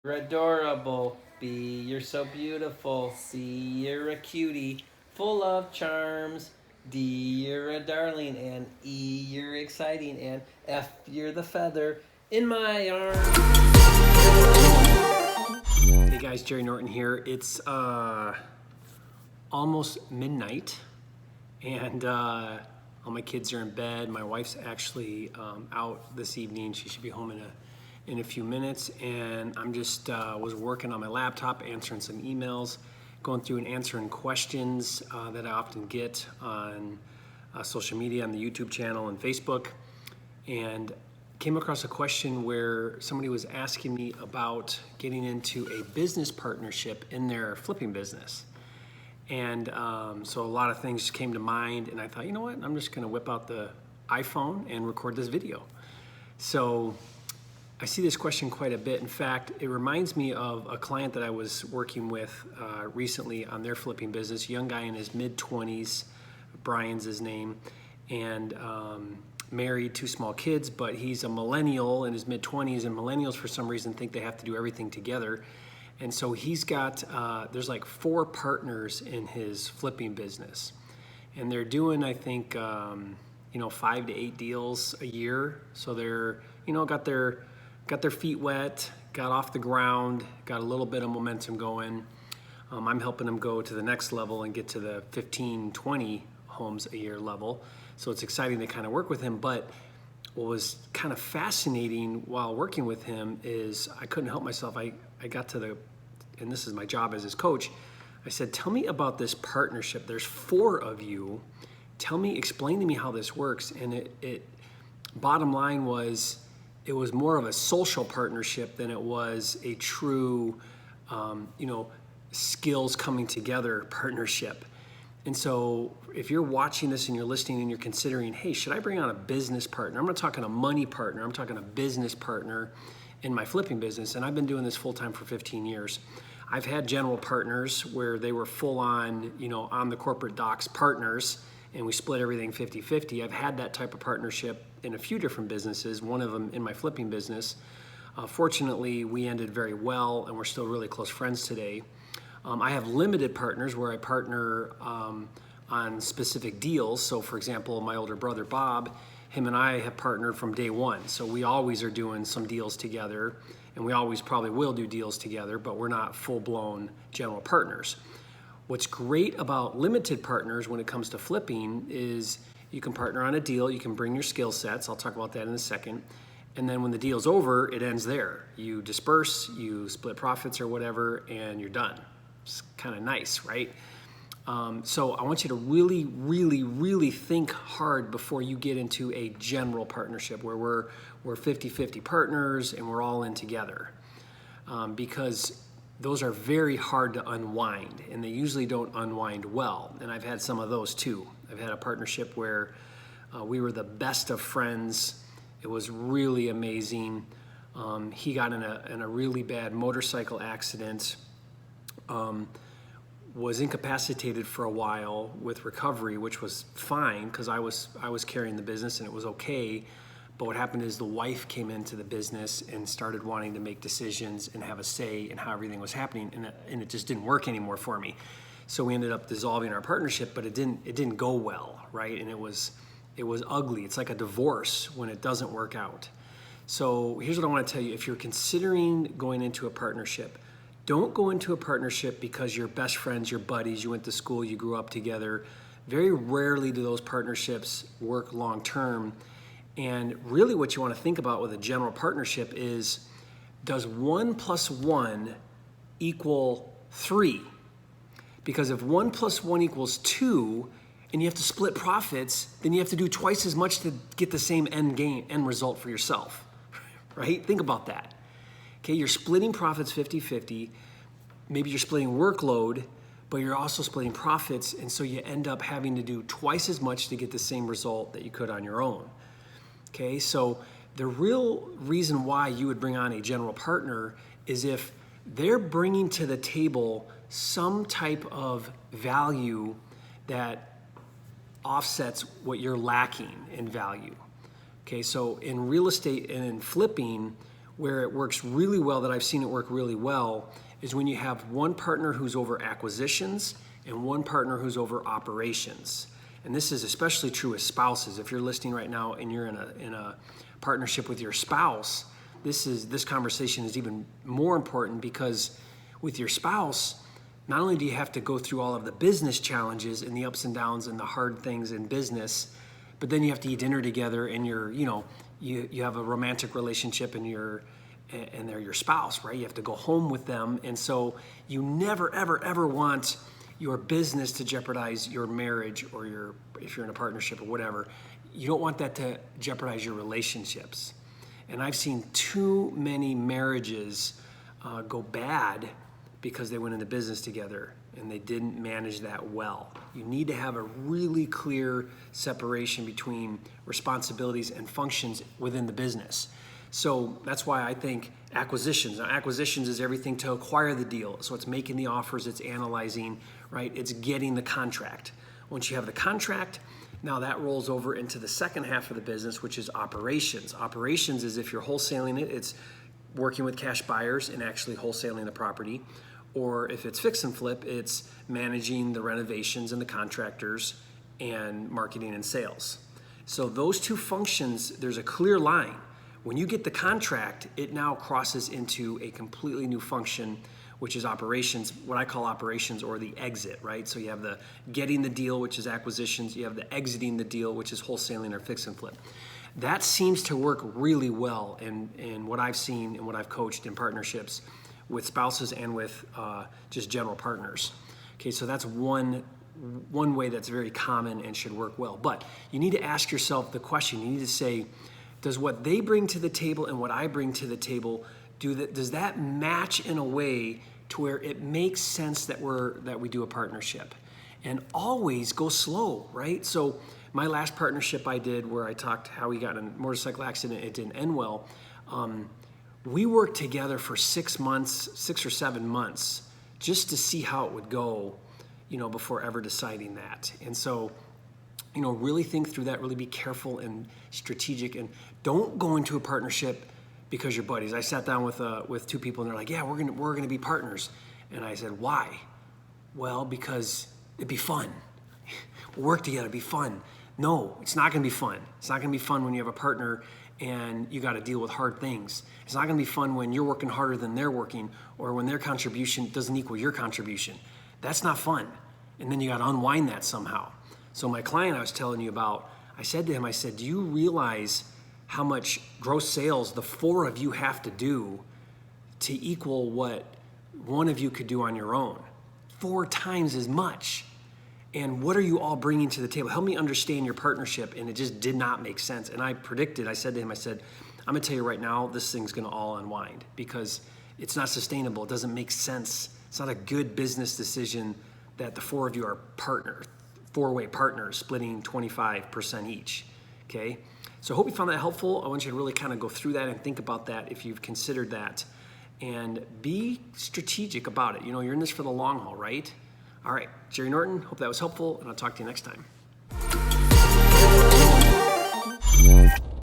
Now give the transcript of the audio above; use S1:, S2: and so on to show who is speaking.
S1: You're adorable. B, you're so beautiful. C, you're a cutie, full of charms. D, you're a darling. And E, you're exciting. And F, you're the feather in my arm. Hey guys, Jerry Norton here. It's almost midnight, and all my kids are in bed. My wife's actually out this evening. She should be home in a few minutes, and I'm just was working on my laptop, answering some emails, going through and answering questions that I often get on social media, on the YouTube channel and Facebook, and came across a question where somebody was asking me about getting into a business partnership in their flipping business. And so a lot of things just came to mind, and I thought, you know what, I'm just gonna whip out the iPhone and record this video. So I see this question quite a bit. In fact, it reminds me of a client that I was working with recently on their flipping business, a young guy in his mid-20s, Brian's his name, and married, 2 small kids, but he's a millennial in his mid-20s, and millennials for some reason think they have to do everything together. And so he's got, there's like 4 partners in his flipping business. And they're doing, I think, 5 to 8 deals a year. So they're, got their feet wet, got off the ground, got a little bit of momentum going. I'm helping them go to the next level and get to the 15, 20 homes a year level. So it's exciting to kind of work with him. But what was kind of fascinating while working with him is I couldn't help myself. I got to and this is my job as his coach, I said, tell me about this partnership. There's 4 of you. Explain to me how this works. And it bottom line was, it was more of a social partnership than it was a true, skills coming together partnership. And so if you're watching this and you're listening and you're considering, hey, should I bring on a business partner? I'm not talking a money partner. I'm talking a business partner in my flipping business. And I've been doing this full time for 15 years. I've had general partners where they were full on, on the corporate docs partners, and we split everything 50-50. I've had that type of partnership in a few different businesses, one of them in my flipping business. Fortunately, we ended very well, and we're still really close friends today. I have limited partners where I partner on specific deals. So for example, my older brother, Bob, him and I have partnered from day one. So we always are doing some deals together, and we always probably will do deals together, but we're not full-blown general partners. What's great about limited partners when it comes to flipping is you can partner on a deal, you can bring your skill sets, I'll talk about that in a second, and then when the deal's over, it ends there. You disperse, you split profits or whatever, and you're done. It's kind of nice, right? So I want you to really, really, really think hard before you get into a general partnership where we're 50-50 partners and we're all in together. Because those are very hard to unwind, and they usually don't unwind well. And I've had some of those too. I've had a partnership where we were the best of friends. It was really amazing. He got in a really bad motorcycle accident. Was incapacitated for a while with recovery, which was fine because I was carrying the business and it was okay. But what happened is the wife came into the business and started wanting to make decisions and have a say in how everything was happening, and it just didn't work anymore for me. So we ended up dissolving our partnership, but it didn't go well, right? And it was ugly. It's like a divorce when it doesn't work out. So here's what I want to tell you: if you're considering going into a partnership, don't go into a partnership because you're best friends, you're buddies, you went to school, you grew up together. Very rarely do those partnerships work long term. And really what you want to think about with a general partnership is, does 1 + 1 equal 3? Because if 1 + 1 equals 2, and you have to split profits, then you have to do twice as much to get the same end result for yourself, right? Think about that. Okay, you're splitting profits 50-50. Maybe you're splitting workload, but you're also splitting profits, and so you end up having to do twice as much to get the same result that you could on your own. Okay, so the real reason why you would bring on a general partner is if they're bringing to the table some type of value that offsets what you're lacking in value. Okay, so in real estate and in flipping, Where it works really well, that I've seen it work really well, is when you have one partner who's over acquisitions and one partner who's over operations. And this is especially true with spouses. If you're listening right now and you're in a partnership with your spouse, this conversation is even more important, because with your spouse, not only do you have to go through all of the business challenges and the ups and downs and the hard things in business, but then you have to eat dinner together, and you have a romantic relationship, and they're your spouse, right? You have to go home with them. And so you never, ever, ever want your business to jeopardize your marriage, or if you're in a partnership or whatever, you don't want that to jeopardize your relationships. And I've seen too many marriages go bad because they went into business together and they didn't manage that well. You need to have a really clear separation between responsibilities and functions within the business. So that's why I think acquisitions. Now, acquisitions is everything to acquire the deal. So it's making the offers, it's analyzing, right? It's getting the contract. Once you have the contract, now that rolls over into the second half of the business, which is operations. Operations is if you're wholesaling it, it's working with cash buyers and actually wholesaling the property. Or if it's fix and flip, it's managing the renovations and the contractors and marketing and sales. So those two functions, there's a clear line. When you get the contract, it now crosses into a completely new function, which is operations, what I call operations, or the exit, right? So you have the getting the deal, which is acquisitions. You have the exiting the deal, which is wholesaling or fix and flip. That seems to work really well in what I've seen and what I've coached in partnerships with spouses and with just general partners. Okay, so that's one way that's very common and should work well. But you need to ask yourself the question. You need to say, does what they bring to the table and what I bring to the table, does that match in a way to where it makes sense that we do a partnership? And always go slow, right? So my last partnership I did, where I talked how he got in a motorcycle accident, it didn't end well. We worked together for 6 or 7 months, just to see how it would go, before ever deciding that. And so, really think through that, really be careful and strategic, and don't go into a partnership because you're buddies. I sat down with two people, and they're like, yeah, we're gonna be partners. And I said, why? Well, because it'd be fun. We'll work together, it'd be fun. No, it's not gonna be fun. It's not gonna be fun when you have a partner and you got to deal with hard things. It's not going to be fun when you're working harder than they're working, or when their contribution doesn't equal your contribution. That's not fun. And then you got to unwind that somehow. So my client I was telling you about, I said to him, do you realize how much gross sales the 4 of you have to do to equal what one of you could do on your own? 4 times as much. And what are you all bringing to the table? Help me understand your partnership. And it just did not make sense. And I said to him, I'm gonna tell you right now, this thing's gonna all unwind, because it's not sustainable. It doesn't make sense. It's not a good business decision that the 4 of you are 4-way partners, splitting 25% each, okay? So I hope you found that helpful. I want you to really kind of go through that and think about that if you've considered that, and be strategic about it. You're in this for the long haul, right? All right, Jerry Norton, hope that was helpful, and I'll talk to you next time.